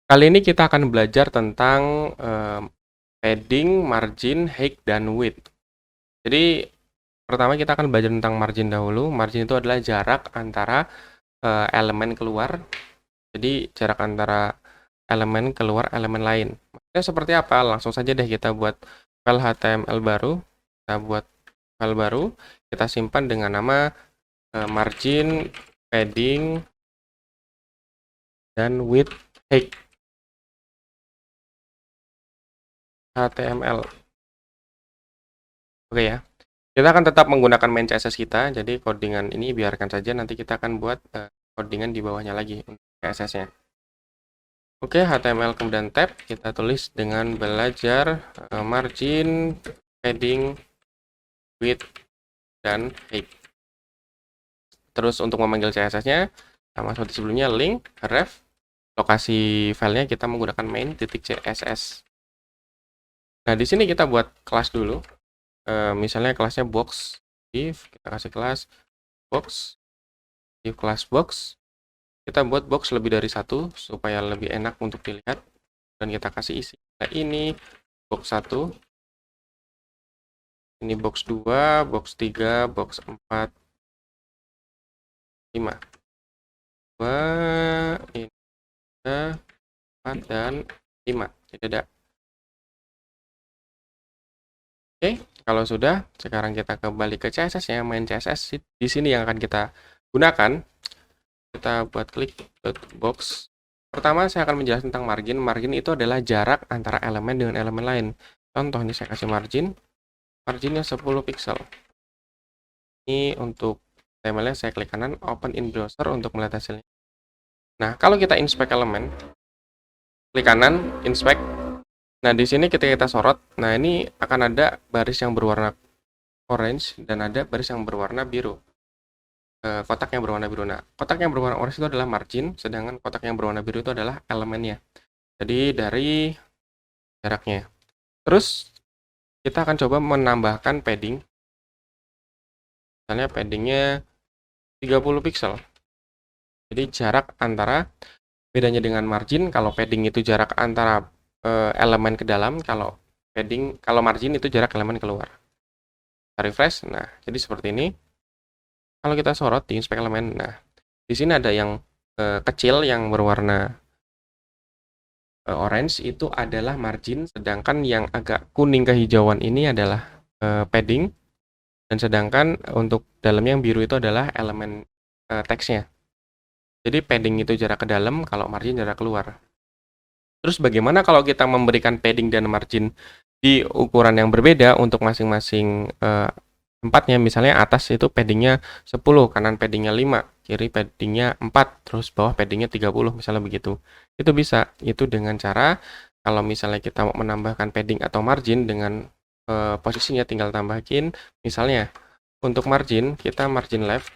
Kali ini kita akan belajar tentang padding, margin, height, dan width. Jadi pertama kita akan belajar tentang margin dahulu. Margin itu adalah jarak antara elemen keluar. Jadi jarak antara elemen keluar elemen lain. Maksudnya seperti apa? Langsung saja deh kita buat file HTML baru. Kita buat file baru. Kita simpan dengan nama margin, padding, dan width, height, HTML. Oke ya. Kita akan tetap menggunakan main CSS kita, jadi codingan ini biarkan saja, nanti kita akan buat codingan di bawahnya lagi untuk CSS-nya. Oke, HTML kemudian tab, kita tulis dengan belajar margin, padding, width, dan height. Terus untuk memanggil CSS-nya, sama seperti sebelumnya, link, ref, lokasi filenya kita menggunakan main.css. Nah, di sini kita buat kelas dulu. Misalnya kelasnya box, div, kita kasih kelas box, div kelas box, kita buat box lebih dari satu supaya lebih enak untuk dilihat, dan kita kasih isi. Nah, ini box 1, ini box 2, box 3, box 4, 5. 2, ini 3, 4, dan 5. Jadi ada. Oke, kalau sudah, sekarang kita kembali ke CSS-nya, main CSS di sini yang akan kita gunakan. Kita buat klik box. Pertama, saya akan menjelaskan tentang margin. Margin itu adalah jarak antara elemen dengan elemen lain. Contoh, ini saya kasih margin. Marginnya 10 pixel. Ini untuk HTML-nya saya klik kanan, open in browser untuk melihat hasilnya. Nah, kalau kita inspect elemen, klik kanan, inspect. Nah, di sini kita sorot. Nah, ini akan ada baris yang berwarna orange dan ada baris yang berwarna biru. Kotak yang berwarna biru. Nah, kotak yang berwarna orange itu adalah margin, sedangkan kotak yang berwarna biru itu adalah elemennya. Jadi dari jaraknya. Terus kita akan coba menambahkan padding. Misalnya paddingnya 30 pixel. Jadi jarak antara, bedanya dengan margin, kalau padding itu jarak antara elemen ke dalam, kalau margin itu jarak elemen keluar. Kita refresh. Nah, jadi seperti ini. Kalau kita sorot di inspect elemen, nah di sini ada yang kecil yang berwarna orange itu adalah margin, sedangkan yang agak kuning kehijauan ini adalah padding, dan sedangkan untuk dalamnya yang biru itu adalah elemen teksnya. Jadi padding itu jarak ke dalam, kalau margin jarak keluar. Terus bagaimana kalau kita memberikan padding dan margin di ukuran yang berbeda untuk masing-masing tempatnya? Misalnya atas itu paddingnya 10, kanan paddingnya 5, kiri paddingnya 4, terus bawah paddingnya 30, misalnya begitu. Itu bisa, itu dengan cara kalau misalnya kita mau menambahkan padding atau margin dengan posisinya tinggal tambahin, misalnya untuk margin, kita margin left,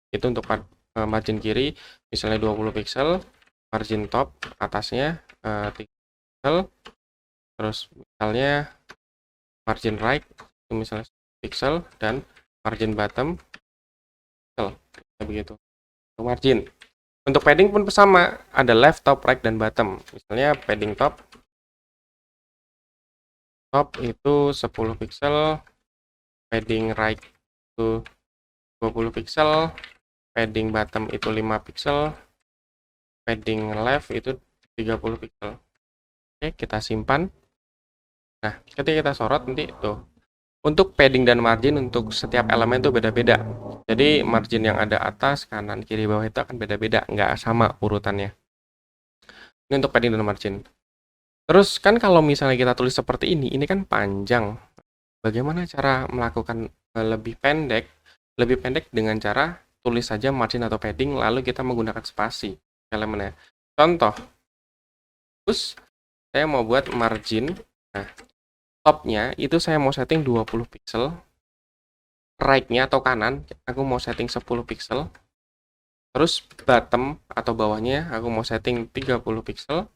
itu untuk margin kiri, misalnya 20 pixel, margin top atasnya 3 pixel, terus misalnya margin right, itu misalnya pixel, dan margin bottom pixel, begitu. Untuk margin. Untuk padding pun sama, ada left, top, right, dan bottom. Misalnya padding top itu 10 pixel, padding right itu 20 pixel, padding bottom itu 5 pixel, padding left itu 30 pixel. Oke, kita simpan. Nah, ketika kita sorot nanti tuh. Untuk padding dan margin untuk setiap elemen itu beda-beda. Jadi margin yang ada atas, kanan, kiri, bawah itu akan beda-beda, nggak sama urutannya. Ini untuk padding dan margin. Terus kan kalau misalnya kita tulis seperti ini kan panjang. Bagaimana cara melakukan lebih pendek? Lebih pendek dengan cara tulis saja margin atau padding, lalu kita menggunakan spasi elemennya. Contoh, terus saya mau buat margin. Nah, topnya itu saya mau setting 20 pixel. Right-nya atau kanan, aku mau setting 10 pixel. Terus bottom atau bawahnya, aku mau setting 30 pixel.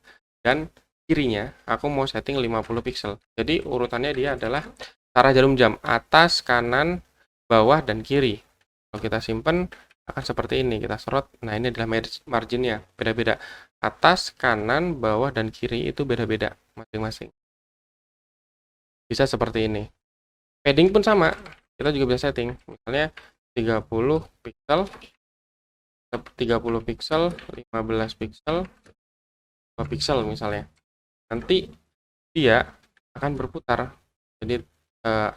Dan kirinya, aku mau setting 50 pixel. Jadi urutannya dia adalah arah jarum jam, atas, kanan, bawah, dan kiri. Kalau kita simpan, akan seperti ini. Kita sorot, nah ini adalah marginnya, beda-beda. atas, kanan, bawah, dan kiri itu beda-beda masing-masing. Bisa seperti ini. Padding pun sama, kita juga bisa setting. Misalnya 30 pixel, 30 pixel, 15 pixel, 2 pixel misalnya. Nanti dia akan berputar. Jadi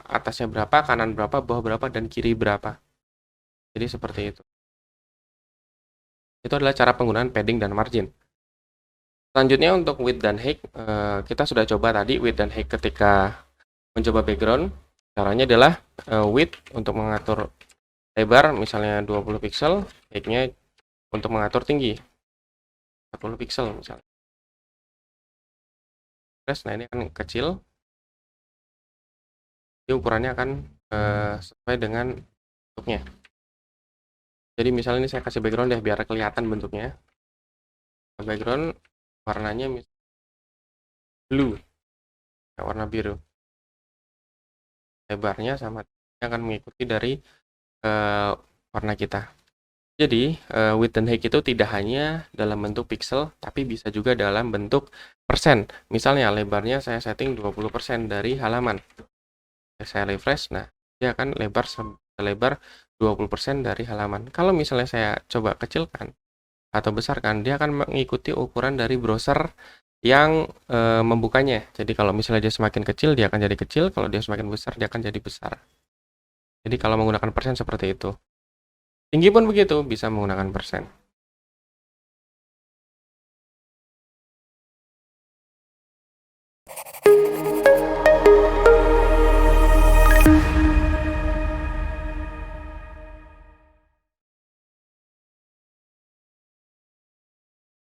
atasnya berapa, kanan berapa, bawah berapa, dan kiri berapa. Jadi seperti itu. Itu adalah cara penggunaan padding dan margin. Selanjutnya untuk width dan height, kita sudah coba tadi width dan height ketika mencoba background. Caranya adalah width untuk mengatur lebar, misalnya 20 pixel, height-nya untuk mengatur tinggi, 40 pixel misalnya. Nah ini akan kecil, jadi ukurannya akan sesuai dengan bentuknya. Jadi misalnya ini saya kasih background deh, biar kelihatan bentuknya. Background warnanya blue, warna biru. Lebarnya sama akan mengikuti dari warna kita. Jadi width dan height itu tidak hanya dalam bentuk pixel, tapi bisa juga dalam bentuk persen. Misalnya lebarnya saya setting 20% dari halaman. Saya refresh, nah dia akan lebar 20% dari halaman. Kalau misalnya saya coba kecilkan atau besarkan, dia akan mengikuti ukuran dari browser yang membukanya. Jadi kalau misalnya dia semakin kecil, dia akan jadi kecil. Kalau dia semakin besar, dia akan jadi besar. Jadi kalau menggunakan persen seperti itu. Tinggi pun begitu, bisa menggunakan persen.